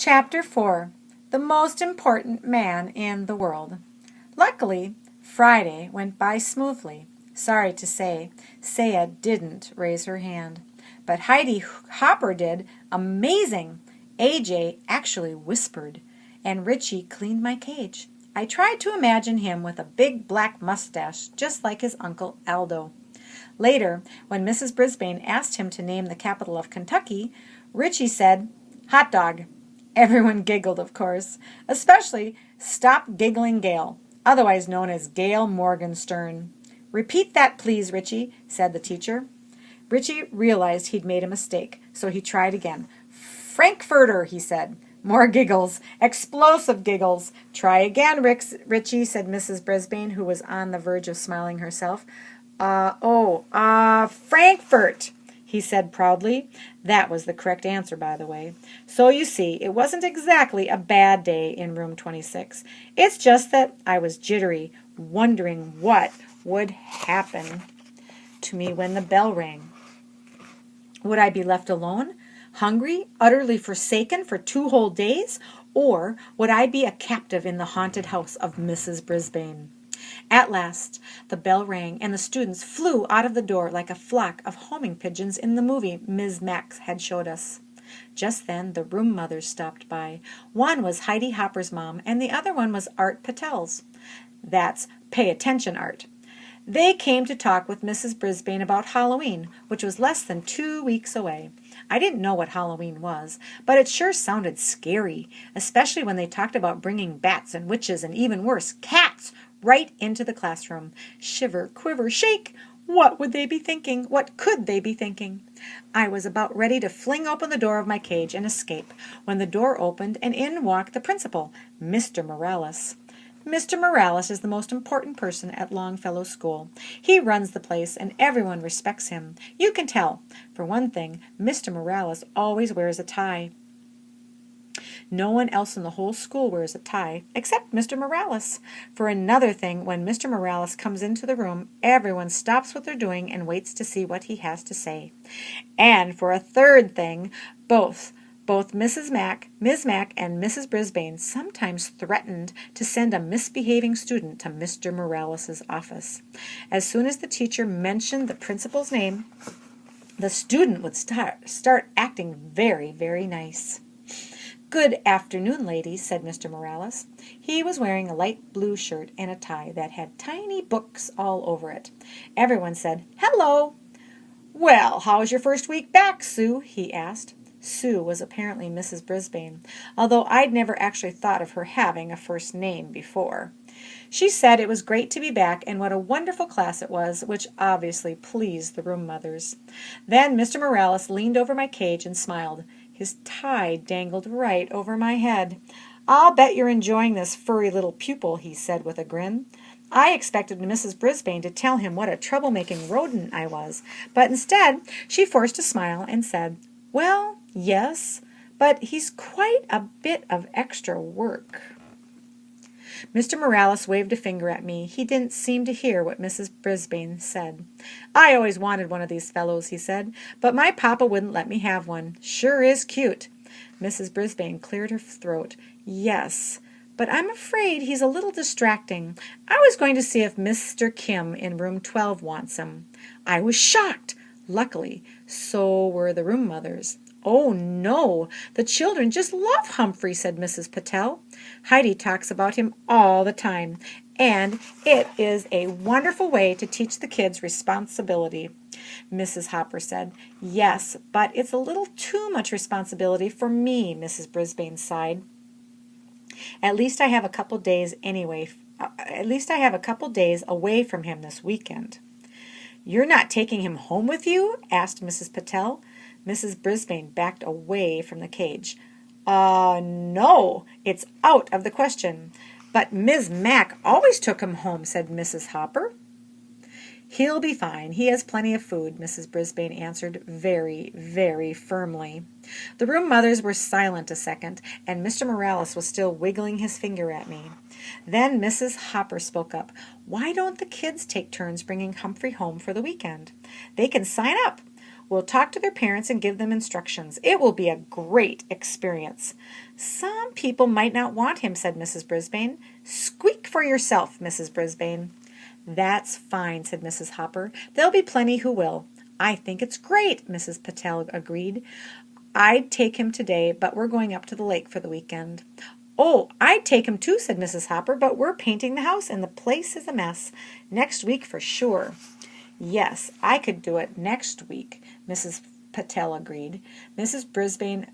Chapter 4 The Most Important Man in the World. Luckily, Friday went by smoothly. Sorry to say, Saya didn't raise her hand. But Heidi Hopper did. Amazing! AJ actually whispered. And Richie cleaned my cage. I tried to imagine him with a big black mustache, just like his Uncle Aldo. Later, when Mrs. Brisbane asked him to name the capital of Kentucky, Richie said, "Hot dog." Everyone giggled, of course, especially Stop Giggling Gail, otherwise known as Gail Morgenstern. "Repeat that, please, Richie," said the teacher. Richie realized he'd made a mistake, so he tried again. "Frankfurter," he said. More giggles. Explosive giggles. "Try again, Richie," said Mrs. Brisbane, who was on the verge of smiling herself. Frankfurt," he said proudly. That was the correct answer, by the way. So you see, it wasn't exactly a bad day in room 26. It's just that I was jittery, wondering what would happen to me when the bell rang. Would I be left alone, hungry, utterly forsaken for 2 whole days? Or would I be a captive in the haunted house of Mrs. Brisbane? At last the bell rang, and the students flew out of the door like a flock of homing pigeons in the movie Ms. Max had showed us. Just then the room mothers stopped by. One was Heidi Hopper's mom, and the other one was Art Patel's. That's Pay Attention Art. They came to talk with Mrs. Brisbane about Halloween, which was less than 2 weeks away. I didn't know what Halloween was, but it sure sounded scary, especially when they talked about bringing bats and witches and, even worse, cats right into the classroom. Shiver, quiver, shake! What would they be thinking? What could they be thinking? I was about ready to fling open the door of my cage and escape when the door opened and in walked the principal, Mr. Morales. Mr. Morales is the most important person at Longfellow School. He runs the place, and everyone respects him. You can tell. For one thing, Mr. Morales always wears a tie. No one else in the whole school wears a tie, except Mr. Morales. For another thing, when Mr. Morales comes into the room, everyone stops what they're doing and waits to see what he has to say. And for a third thing, both Ms. Mack, and Mrs. Brisbane sometimes threatened to send a misbehaving student to Mr. Morales's office. As soon as the teacher mentioned the principal's name, the student would start acting very, very nice. "Good afternoon, ladies," said Mr. Morales. He was wearing a light blue shirt and a tie that had tiny books all over it. Everyone said, "Hello." "Well, how's your first week back, Sue?" he asked. Sue was apparently Mrs. Brisbane, although I'd never actually thought of her having a first name before. She said it was great to be back and what a wonderful class it was, which obviously pleased the room mothers. Then Mr. Morales leaned over my cage and smiled. His tie dangled right over my head. "I'll bet you're enjoying this furry little pupil," he said with a grin. I expected Mrs. Brisbane to tell him what a troublemaking rodent I was, but instead she forced a smile and said, "Well, yes, but he's quite a bit of extra work." Mr. Morales waved a finger at me. He didn't seem to hear what Mrs. Brisbane said. "I always wanted one of these fellows," he said, "but my papa wouldn't let me have one. Sure is cute." Mrs. Brisbane cleared her throat. "Yes, but I'm afraid he's a little distracting. I was going to see if Mr. Kim in room 12 wants him." I was shocked. Luckily, so were the room mothers. "Oh, no, the children just love Humphrey," said Mrs. Patel. "Heidi talks about him all the time, and it is a wonderful way to teach the kids responsibility." Mrs. Hopper said, "Yes, but it's a little too much responsibility for me," Mrs. Brisbane sighed. At least I have a couple days away from him this weekend." "You're not taking him home with you?" asked Mrs. Patel. Mrs. Brisbane backed away from the cage. No, it's out of the question." "But Ms. Mack always took him home," said Mrs. Hopper. "He'll be fine. He has plenty of food," Mrs. Brisbane answered very, very firmly. The room mothers were silent a second, and Mr. Morales was still wiggling his finger at me. Then Mrs. Hopper spoke up. "Why don't the kids take turns bringing Humphrey home for the weekend? They can sign up. We'll talk to their parents and give them instructions. It will be a great experience." "Some people might not want him," said Mrs. Brisbane. "Squeak for yourself, Mrs. Brisbane." "That's fine," said Mrs. Hopper. "There'll be plenty who will." "I think it's great," Mrs. Patel agreed. "I'd take him today, but we're going up to the lake for the weekend." "Oh, I'd take him too," said Mrs. Hopper, "but we're painting the house and the place is a mess. Next week for sure." "Yes, I could do it next week," Mrs. Patel agreed. Mrs. Brisbane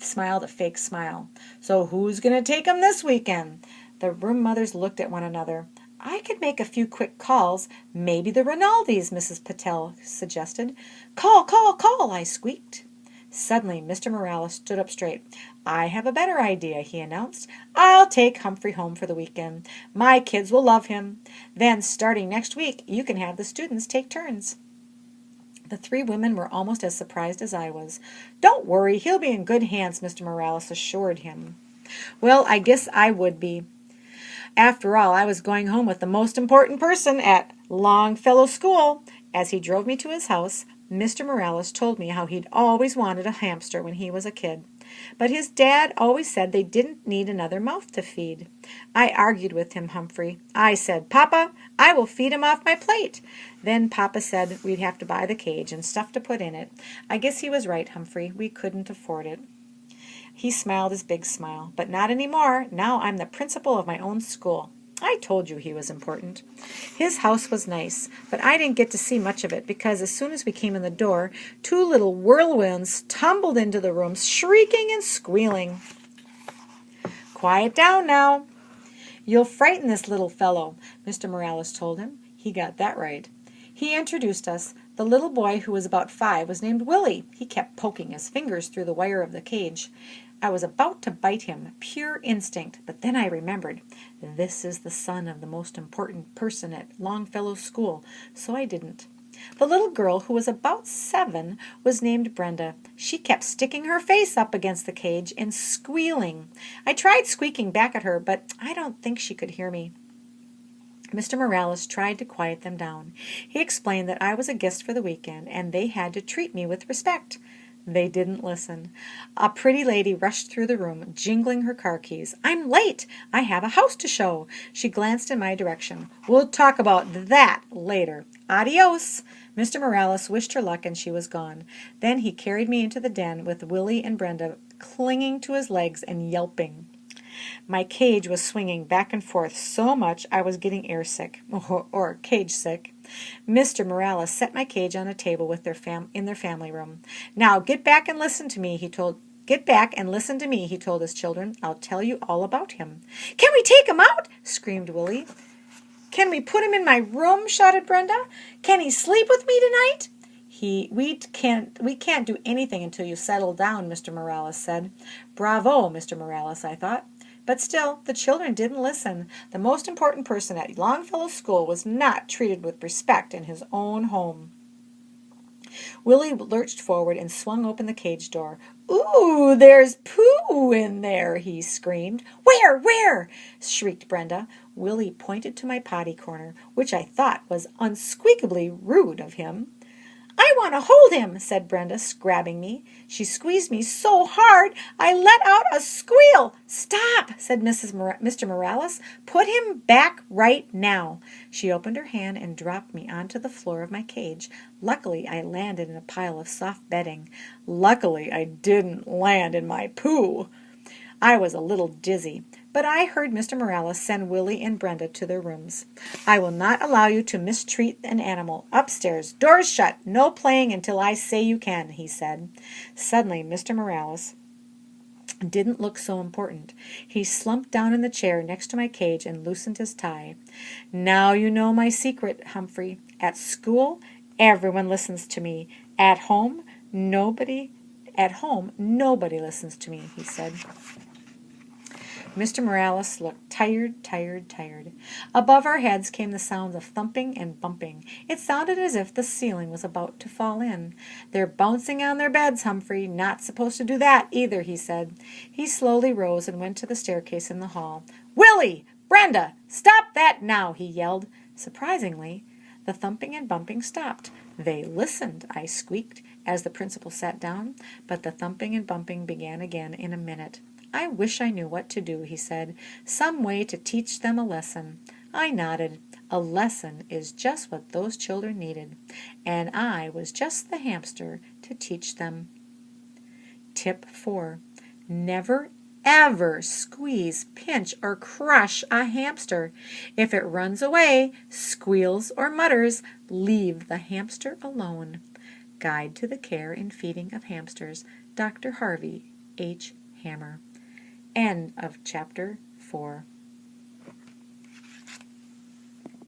smiled a fake smile. "So who's going to take him this weekend?" The room mothers looked at one another. "I could make a few quick calls. Maybe the Rinaldis," Mrs. Patel suggested. "Call, call, call," I squeaked. Suddenly Mr. Morales stood up straight. "I have a better idea," he announced. "I'll take Humphrey home for the weekend. My kids will love him. Then, starting next week, you can have the students take turns." The three women were almost as surprised as I was. "Don't worry, he'll be in good hands," Mr. Morales assured him. Well, I guess I would be. After all, I was going home with the most important person at Longfellow School. As he drove me to his house, Mr. Morales told me how he'd always wanted a hamster when he was a kid. But his dad always said they didn't need another mouth to feed. I argued with him, Humphrey. I said, "Papa, I will feed him off my plate." Then Papa said we'd have to buy the cage and stuff to put in it. I guess he was right, Humphrey. We couldn't afford it. He smiled his big smile. "But not any more. Now I'm the principal of my own school." I told you he was important. His house was nice, but I didn't get to see much of it because as soon as we came in the door, two little whirlwinds tumbled into the room, shrieking and squealing. "Quiet down now. You'll frighten this little fellow," Mr. Morales told him. He got that right. He introduced us. The little boy, who was about 5, was named Willie. He kept poking his fingers through the wire of the cage. I was about to bite him, pure instinct, but then I remembered. This is the son of the most important person at Longfellow School, so I didn't. The little girl, who was about 7, was named Brenda. She kept sticking her face up against the cage and squealing. I tried squeaking back at her, but I don't think she could hear me. Mr. Morales tried to quiet them down. He explained that I was a guest for the weekend, and they had to treat me with respect. They didn't listen. A pretty lady rushed through the room, jingling her car keys. "I'm late. I have a house to show." She glanced in my direction. "We'll talk about that later. Adios." Mr. Morales wished her luck, and she was gone. Then he carried me into the den with Willie and Brenda clinging to his legs and yelping. My cage was swinging back and forth so much I was getting airsick, or cage sick. Mr. Morales set my cage on a table with in their family room. "Now get back and listen to me," he told. "Get back and listen to me," he told his children. "I'll tell you all about him." "Can we take him out?" screamed Willie. "Can we put him in my room?" shouted Brenda. "Can he sleep with me tonight?" We can't do anything until you settle down," Mr. Morales said. Bravo, Mr. Morales, I thought. But still, the children didn't listen. The most important person at Longfellow School was not treated with respect in his own home. Willie lurched forward and swung open the cage door. "Ooh, there's poo in there," he screamed. Where?" shrieked Brenda. Willie pointed to my potty corner, which I thought was unsqueakably rude of him. "I want to hold him," said Brenda, grabbing me. She squeezed me so hard I let out a squeal. "Stop," said Mr. Morales. "Put him back right now." She opened her hand and dropped me onto the floor of my cage. Luckily, I landed in a pile of soft bedding. Luckily, I didn't land in my poo. I was a little dizzy, but I heard Mr. Morales send Willie and Brenda to their rooms. "I will not allow you to mistreat an animal. Upstairs, doors shut, no playing until I say you can," he said. Suddenly, Mr. Morales didn't look so important. He slumped down in the chair next to my cage and loosened his tie. "Now you know my secret, Humphrey. At school, everyone listens to me. At home, nobody listens to me," he said. Mr. Morales looked tired. Above our heads came the sounds of thumping and bumping. It sounded as if the ceiling was about to fall in. "They're bouncing on their beds, Humphrey. Not supposed to do that either," he said. He slowly rose and went to the staircase in the hall. "Willie! Brenda! Stop that now!" he yelled. Surprisingly, the thumping and bumping stopped. "They listened," I squeaked, as the principal sat down, but the thumping and bumping began again in a minute. "I wish I knew what to do," he said. "Some way to teach them a lesson." I nodded. A lesson is just what those children needed, and I was just the hamster to teach them. Tip 4. Never ever squeeze, pinch, or crush a hamster. If it runs away, squeals, or mutters, leave the hamster alone. Guide to the Care and Feeding of Hamsters, Dr. Harvey H. Hammer. End of chapter 4.